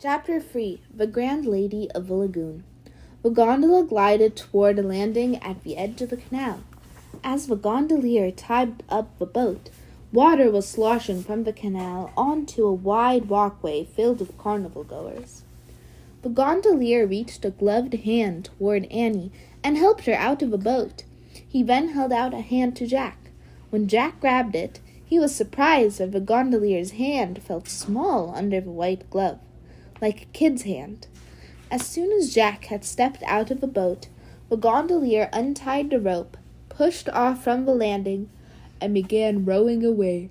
Chapter 3 The Grand Lady of the Lagoon. The gondola glided toward a landing at the edge of the canal. As the gondolier tied up the boat, water was sloshing from the canal onto a wide walkway filled with carnival goers. The gondolier reached a gloved hand toward Annie and helped her out of the boat. He then held out a hand to Jack. When Jack grabbed it, he was surprised that the gondolier's hand felt small under the white glove, like a kid's hand. As soon as Jack had stepped out of the boat, the gondolier untied the rope, pushed off from the landing, and began rowing away.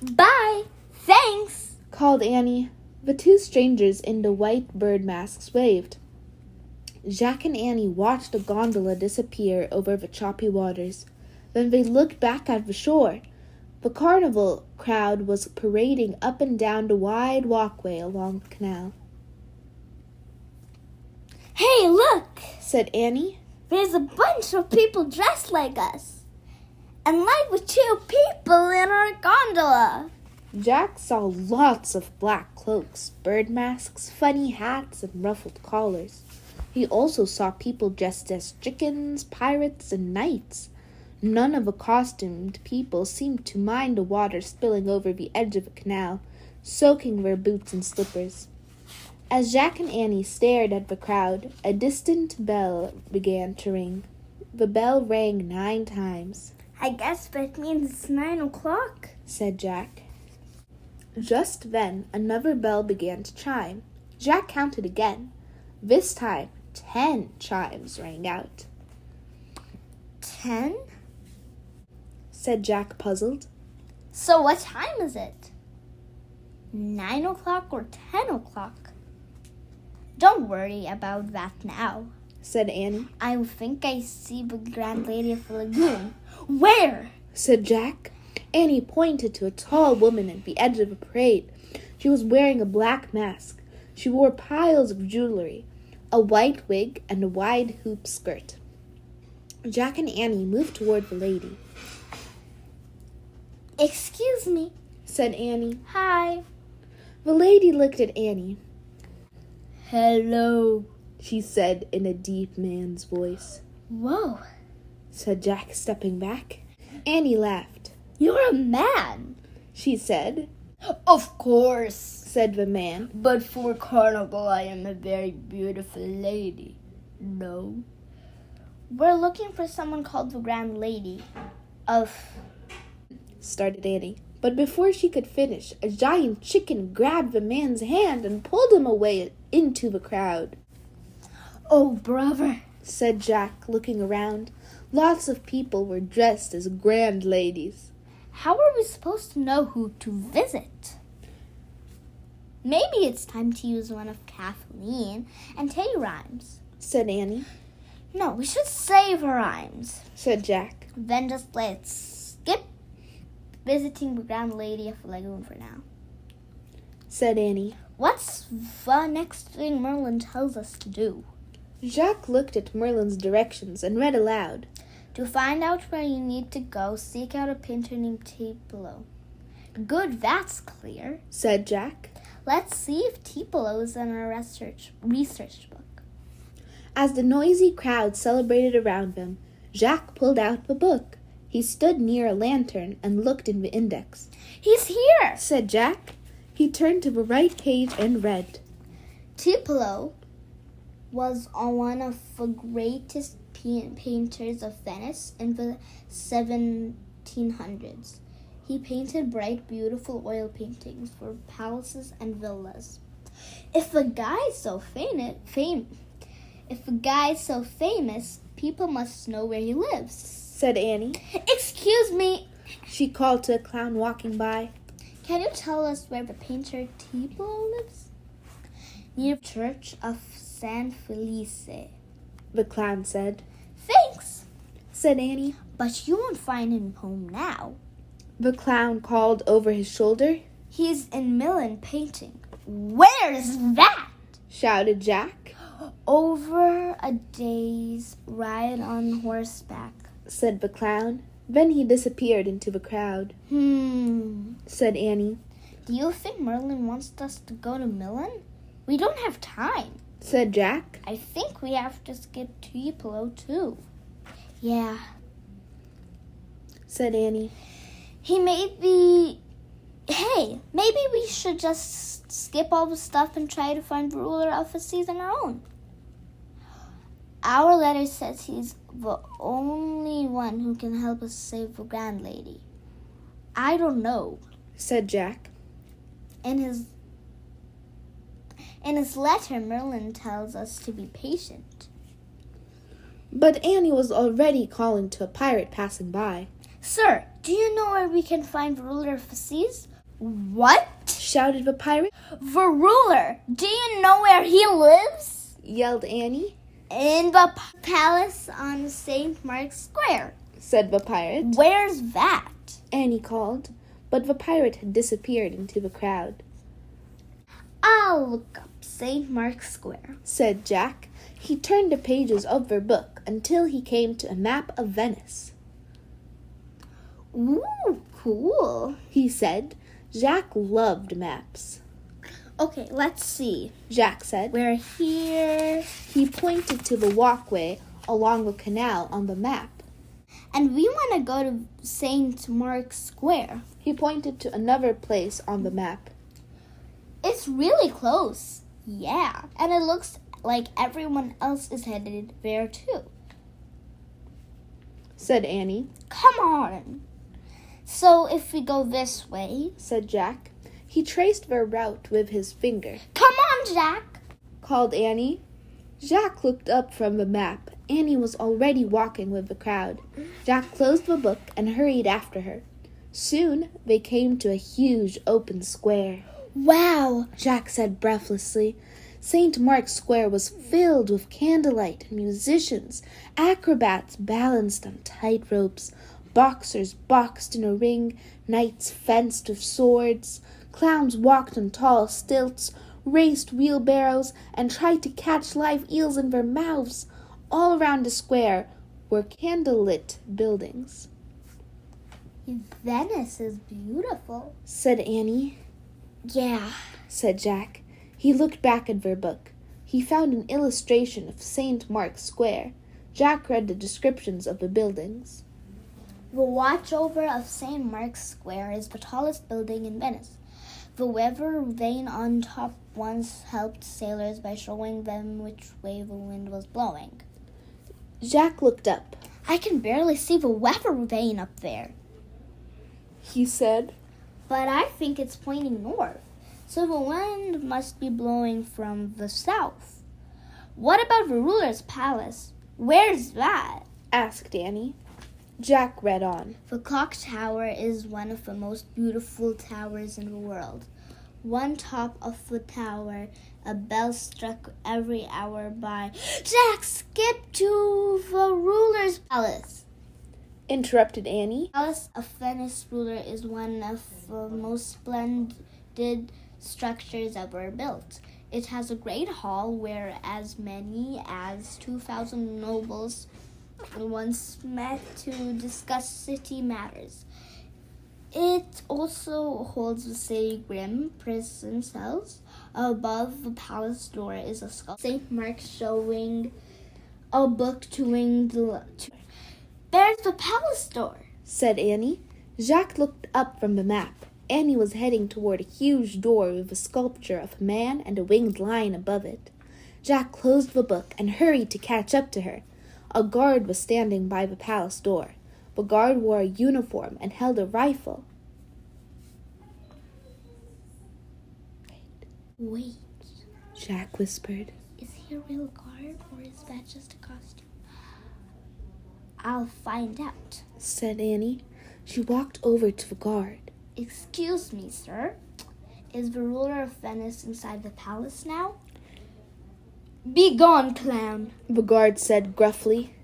"Bye! Thanks!" called Annie. The two strangers in the white bird masks waved. Jack and Annie watched the gondola disappear over the choppy waters. Then they looked back at the shore. The carnival crowd was parading up and down the wide walkway along the canal. "Hey, look!" said Annie. "There's a bunch of people dressed like us. And like the two people in our gondola." Jack saw lots of black cloaks, bird masks, funny hats, and ruffled collars. He also saw people dressed as chickens, pirates, and knights. None of the costumed people seemed to mind the water spilling over the edge of the canal, soaking their boots and slippers. As Jack and Annie stared at the crowd, a distant bell began to ring. The bell rang 9 times. "I guess that means it's 9 o'clock, said Jack. Just then, another bell began to chime. Jack counted again. This time, 10 chimes rang out. 10? said Jack, puzzled. So what time is it? 9 o'clock or 10 o'clock? Don't worry about that now, said Annie. I think I see the Grand Lady of the Lagoon. Where? said Jack. Annie pointed to a tall woman at the edge of the parade. She was wearing a black mask. She wore piles of jewelry, a white wig, and a wide hoop skirt. Jack and Annie moved toward the lady. "Excuse me," said Annie. "Hi." The lady looked at Annie. "Hello," she said in a deep man's voice. "Whoa," said Jack, stepping back. Annie laughed. "You're a man," she said. "Of course," said the man. "But for Carnival, I am a very beautiful lady. No? We're looking for someone called the Grand Lady of..." started Annie. But before she could finish, a giant chicken grabbed the man's hand and pulled him away into the crowd. "Oh, brother," said Jack, looking around. Lots of people were dressed as grand ladies. "How are we supposed to know who to visit? Maybe it's time to use one of Kathleen and Teddy rhymes," said Annie. "No, we should save her rhymes," said Jack. "Then just let's skip visiting the Grand Lady of the Lagoon for now," said Annie. "What's the next thing Merlin tells us to do?" Jack looked at Merlin's directions and read aloud. "To find out where you need to go, seek out a painter named Tupelo." "Good, that's clear," said Jack. "Let's see if Tupelo is in our research book." As the noisy crowd celebrated around them, Jack pulled out the book. He stood near a lantern and looked in the index. "He's here," said Jack. He turned to the right page and read. "Tupelo was one of the greatest painters of Venice in the 1700s. He painted bright, beautiful oil paintings for palaces and villas. If the guy's so famous, people must know where he lives," said Annie. "Excuse me," she called to a clown walking by. "Can you tell us where the painter Tupelo lives?" "Near the Church of San Felice," the clown said. "Thanks," said Annie. "But you won't find him home now," the clown called over his shoulder. "He's in Merlin painting." "Where's that?" shouted Jack. "Over a day's ride on horseback," said the clown. Then he disappeared into the crowd. said Annie. "Do you think Merlin wants us to go to Merlin?" We don't have time, said Jack. I think we have to skip Tupelo too. Yeah, said Annie. Maybe we should just skip all the stuff and try to find the ruler of the seas on our own. Our letter says he's the only one who can help us save the Grand Lady. I don't know, said Jack. In his letter, Merlin tells us to be patient. But Annie was already calling to a pirate passing by. Sir, do you know where we can find the ruler of the seas? What? Shouted the pirate. The ruler! Do you know where he lives? Yelled Annie. In the palace on St. Mark's Square, said the pirate. Where's that? Annie called, but the pirate had disappeared into the crowd. I'll look up St. Mark's Square, said Jack. He turned the pages of their book until he came to a map of Venice. Ooh, cool, he said. Jack loved maps. Okay, let's see, Jack said. We're here. He pointed to the walkway along the canal on the map. And we want to go to St. Mark's Square. He pointed to another place on the map. It's really close. Yeah, and it looks like everyone else is headed there too, said Annie. Come on. So if we go this way, said Jack. He traced their route with his finger. Come on, Jack, called Annie. Jack looked up from the map. Annie was already walking with the crowd. Jack closed the book and hurried after her. Soon they came to a huge open square. Wow, Jack said breathlessly. St. Mark's Square was filled with candlelight and musicians. Acrobats balanced on tight ropes. Boxers boxed in a ring. Knights fenced with swords. Clowns walked on tall stilts, raced wheelbarrows, and tried to catch live eels in their mouths. All around the square were candlelit buildings. Venice is beautiful, said Annie. Yeah, said Jack. He looked back at their book. He found an illustration of St. Mark's Square. Jack read the descriptions of the buildings. The watchover of St. Mark's Square is the tallest building in Venice. The weather vane on top once helped sailors by showing them which way the wind was blowing. Jack looked up. I can barely see the weather vane up there, he said. But I think it's pointing north, so the wind must be blowing from the south. What about the ruler's palace? Where's that? Asked Annie. Jack read on. The clock tower is one of the most beautiful towers in the world. One top of the tower, a bell struck every hour by. Jack, skip to the ruler's palace, interrupted Annie. The palace of Venice ruler is one of the most splendid structures ever built. It has a great hall where as many as 2,000 nobles once met to discuss city matters. It also holds the city grim prison cells. Above the palace door is a sculpture St. Mark showing a book to There's the palace door, said Annie. Jack looked up from the map. Annie was heading toward a huge door with a sculpture of a man and a winged lion above it. Jack closed the book and hurried to catch up to her. A guard was standing by the palace door. The guard wore a uniform and held a rifle. Wait, Jack whispered. Is he a real guard or is that just a costume? I'll find out, said Annie. She walked over to the guard. Excuse me, sir. Is the ruler of Venice inside the palace now? Be gone, clown, the guard said gruffly.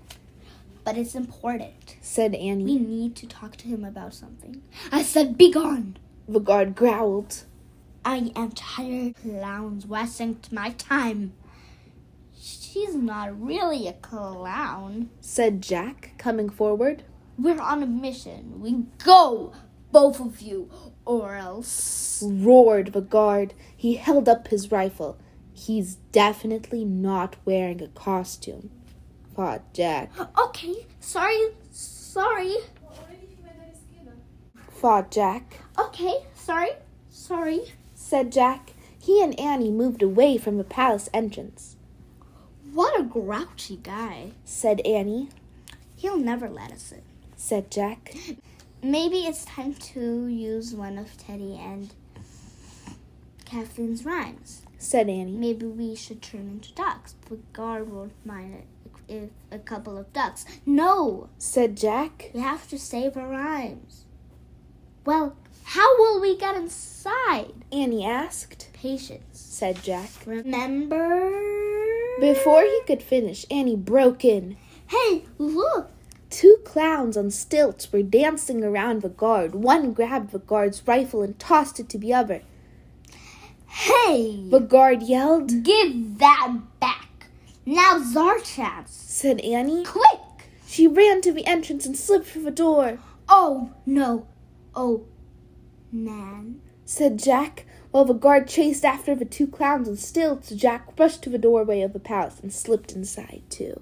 But it's important, said Annie. We need to talk to him about something. I said be gone, the guard growled. I am tired of clowns wasting my time. She's not really a clown, said Jack, coming forward. We're on a mission. We go, both of you, or else, roared the guard. He held up his rifle. He's definitely not wearing a costume, thought Jack. Okay, sorry. Thought Jack. Okay, sorry. Said Jack. He and Annie moved away from the palace entrance. What a grouchy guy, said Annie. He'll never let us in, said Jack. Maybe it's time to use one of Teddy and Kathleen's rhymes, said Annie. Maybe we should turn into ducks. The guard won't mind it if a couple of ducks. No, said Jack. We have to save our rhymes. Well, how will we get inside? Annie asked. Patience, said Jack. Remember? Before he could finish, Annie broke in. Hey, look! 2 clowns on stilts were dancing around the guard. One grabbed the guard's rifle and tossed it to the other. Hey! The guard yelled. Give that back! Now's our chance, said Annie. Quick! She ran to the entrance and slipped through the door. Oh, no. Oh, man, said Jack. While the guard chased after the 2 clowns on stilts, Jack rushed to the doorway of the palace and slipped inside too.